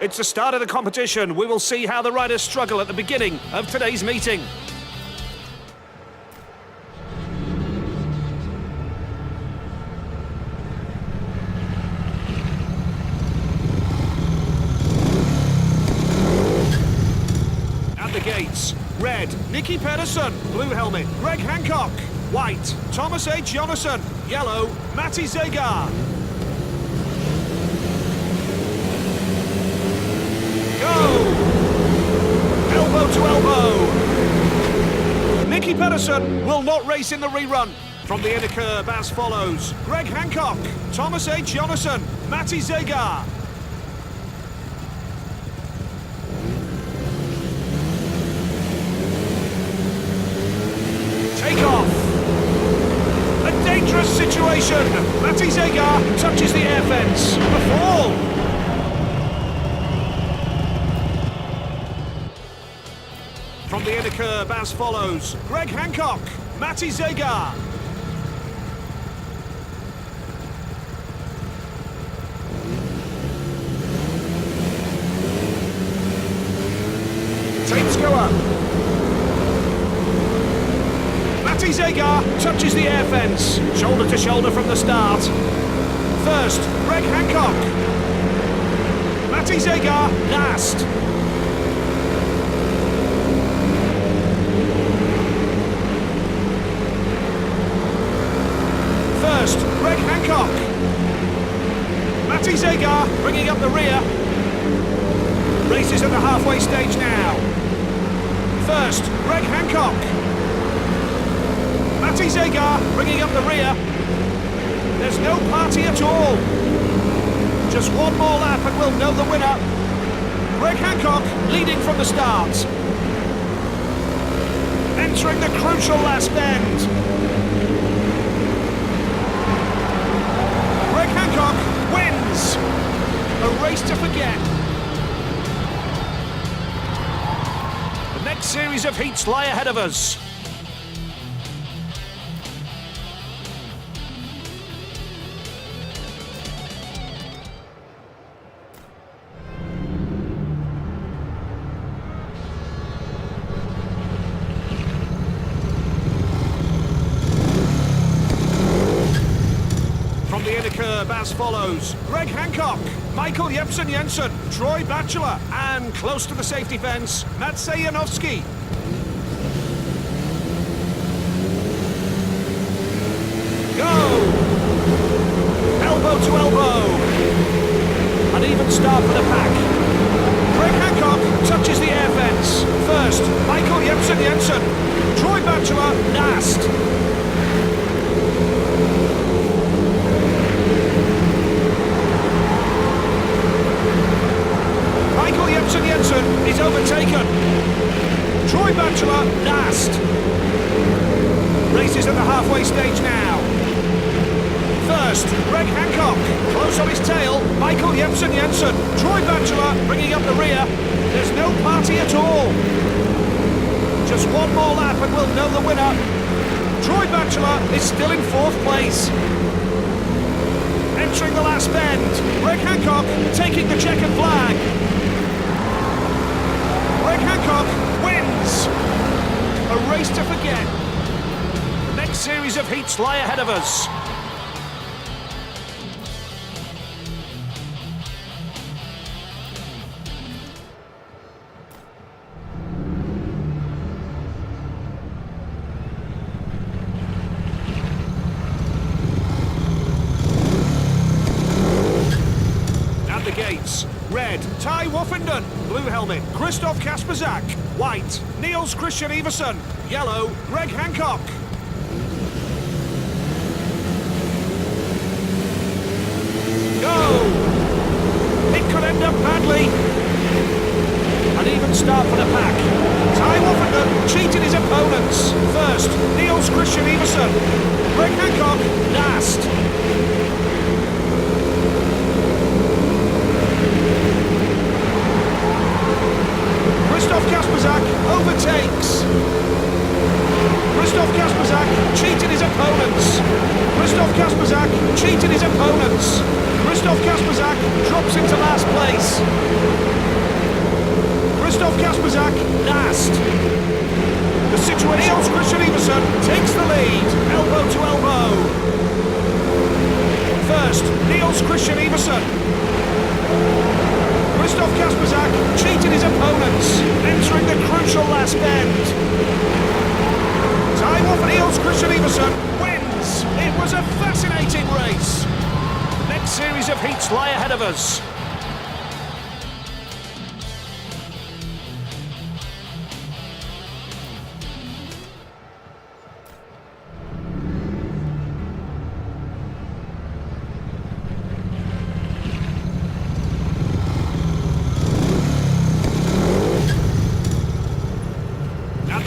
It's the start of the competition. We will see how the riders struggle at the beginning of today's meeting. At the gates, red, Nicky Pedersen. Blue helmet, Greg Hancock. White, Thomas H. Jonasson. Yellow, Matti Zegar. Elbow to elbow. Nicky Pedersen will not race in the rerun. From the inner curb as follows: Greg Hancock, Thomas H. Jonasson, Matti Zegar. Take off. A dangerous situation. Matti Zegar touches the air fence. A fall. From the inner curb as follows: Greg Hancock, Matti Zegar. Tapes go up. Matti Zegar touches the air fence, shoulder to shoulder from the start. First, Greg Hancock. Matti Zegar last. First, Greg Hancock. Matti Zegar bringing up the rear. Races at the halfway stage now. First, Greg Hancock. Matti Zegar bringing up the rear. There's no party at all. Just one more lap and we'll know the winner. Greg Hancock leading from the start. Entering the crucial last bend. Greg Hancock wins! A race to forget. The next series of heats lie ahead of us. From the inner curb as follows: Greg Hancock, Michael Jensen, Troy Batchelor, and close to the safety fence, Matsej Janowski. Go! Elbow to elbow. An even start for the pack. Greg Hancock touches the air fence. First, Michael Jensen, Troy Batchelor last. Jensen is overtaken. Troy Batchelor last. Races at the halfway stage now. First, Greg Hancock. Close on his tail, Michael Jensen. Troy Batchelor bringing up the rear. There's no party at all. Just one more lap and we'll know the winner. Troy Batchelor is still in fourth place. Entering the last bend, Greg Hancock taking the checkered flag. Greg Hancock wins! A race to forget. The next series of heats lie ahead of us. At the gates, red, Ty Woffenden. Blue helmet, Christoph Kasperzak. White, Niels Christian Iversen. Yellow, Greg Hancock. Go! It could end up badly. An even start for the pack. Ty Woffenden cheated his opponents. First, Niels Christian Iversen. Greg Hancock last. Christoph Kasperzak overtakes. Christoph Kasperzak cheated his opponents. Christoph Christoph Kasperzak cheated his opponents. Christoph Kasperzak drops into last place. Christoph Kasperzak last. The situation, Christian Iversen takes the lead, elbow to elbow. First, Niels Christian Iversen. Christoph Kasperzak cheated his opponents, entering the crucial last bend. Time off Niels Christian Iversen wins. It was a fascinating race. Next series of heats lie ahead of us.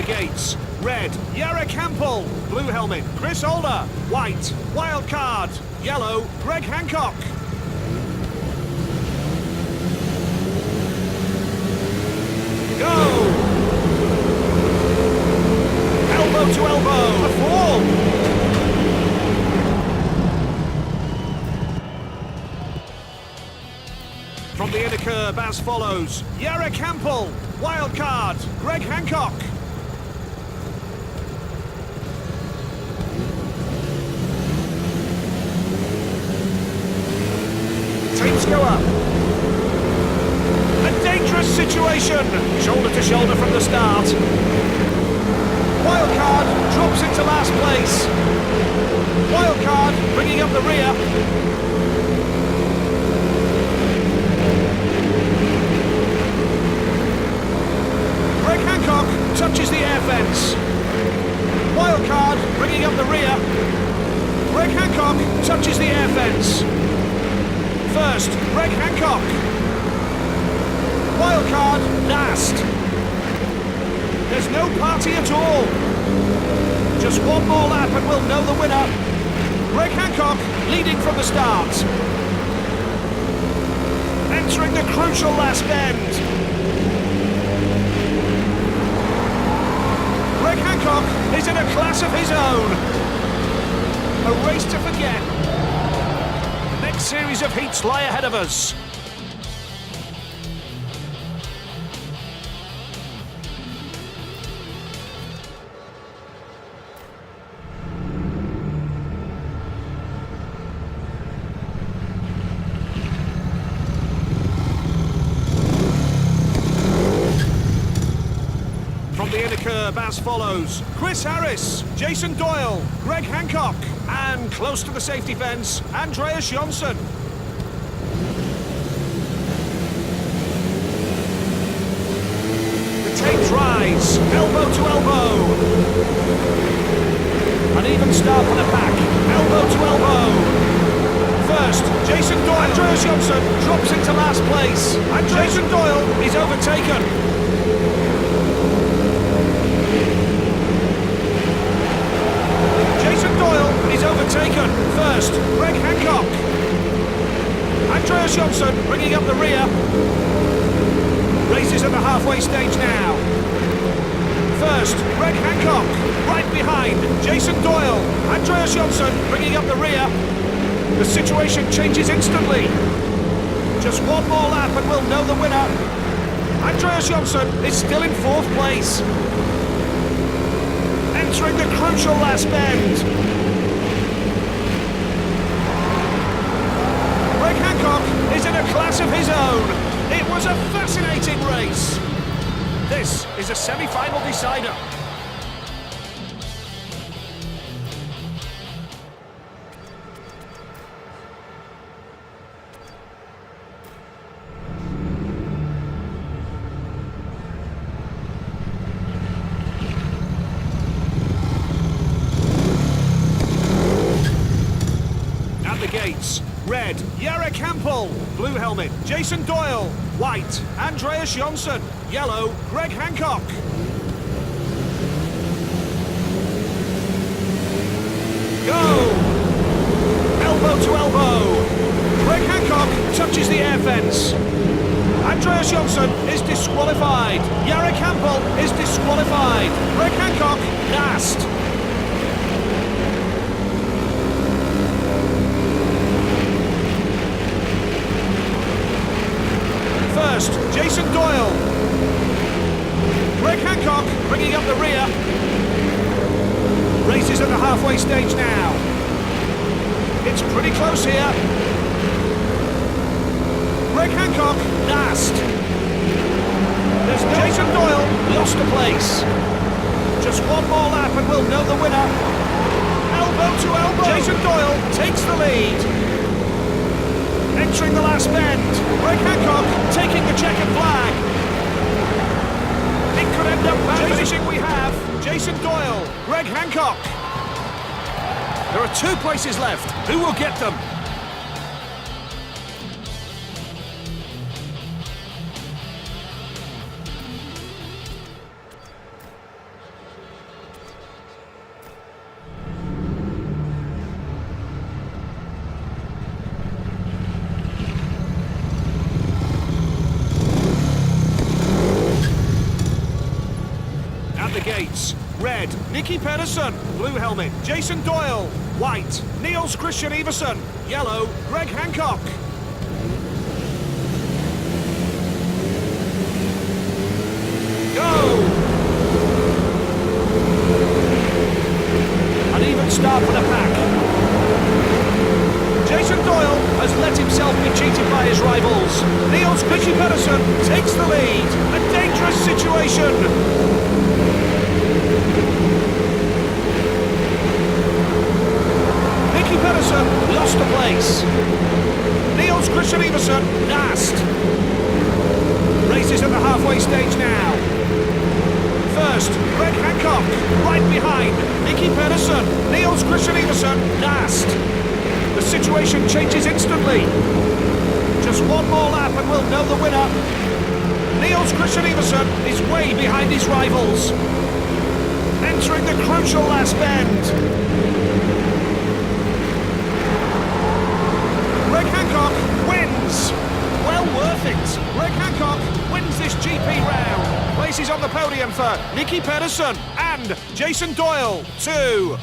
Gates. Red, Jarek Hampel. Blue helmet, Chris Holder. White, wild card. Yellow, Greg Hancock. Go! Elbow to elbow. A fall. From the inner curve as follows. Jarek Hampel. Wild card, Greg Hancock. Teams go up. A dangerous situation. Shoulder to shoulder from the start. Wildcard drops into last place. Wildcard bringing up the rear. Greg Hancock touches the air fence. Wildcard bringing up the rear. Greg Hancock touches the air fence. First, Greg Hancock. Wildcard last. There's no party at all. Just one more lap and we'll know the winner. Greg Hancock leading from the start. Entering the crucial last bend. Greg Hancock is in a class of his own. A race to forget. Series of heats lie ahead of us. From the inner curve as follows. Chris Harris, Jason Doyle, Greg Hancock, and close to the safety fence, Andreas Jonsson. The tapes rise, elbow to elbow. An even start for the pack, elbow to elbow. First, Jason Doyle. Andreas Jonsson drops into last place. And Jason Doyle is overtaken. Doyle is overtaken. First, Greg Hancock. Andreas Jonsson bringing up the rear. Races at the halfway stage now. First, Greg Hancock. Right behind, Jason Doyle. Andreas Jonsson bringing up the rear. The situation changes instantly. Just one more lap and we'll know the winner. Andreas Jonsson is still in fourth place. Entering the crucial last bend. Greg Hancock is in a class of his own. It was a fascinating race. This is a semi-final decider. Gates. Red, Jarek Hampel. Blue helmet, Jason Doyle. White, Andreas Jonsson. Yellow, Greg Hancock. Go! Elbow to elbow. Greg Hancock touches the air fence. Andreas Jonsson is disqualified. Jarek Hampel is disqualified. Greg Hancock last. halfway stage now. It's pretty close here. Greg Hancock, last. There's Jason Doyle, lost a place. Just one more lap and we'll know the winner. Elbow to elbow. Jason Doyle takes the lead. Entering the last bend. Greg Hancock taking the checkered flag. It could end up bad. Finishing we have Jason Doyle, Greg Hancock. There are 2 places left. Who will get them? At the gates, red, Nicky Pedersen, blue helmet, Jason Doyle, white, Niels Christian Everson, yellow, Greg Hancock. Go! An even start for the pack. Jason Doyle has let himself be cheated by his rivals. Niels Christian Pedersen takes the lead. A dangerous situation. Pedersen lost a place. Niels Christian Everson last. Race is at the halfway stage now. First, Greg Hancock, right behind Nicky Pedersen. Niels Christian Everson last. The situation changes instantly. Just one more lap and we'll know the winner. Niels Christian Everson is way behind his rivals. Entering the crucial last bend. Greg Hancock wins! Well worth it! Greg Hancock wins this GP round. Places on the podium for Nicky Pedersen and Jason Doyle, 2.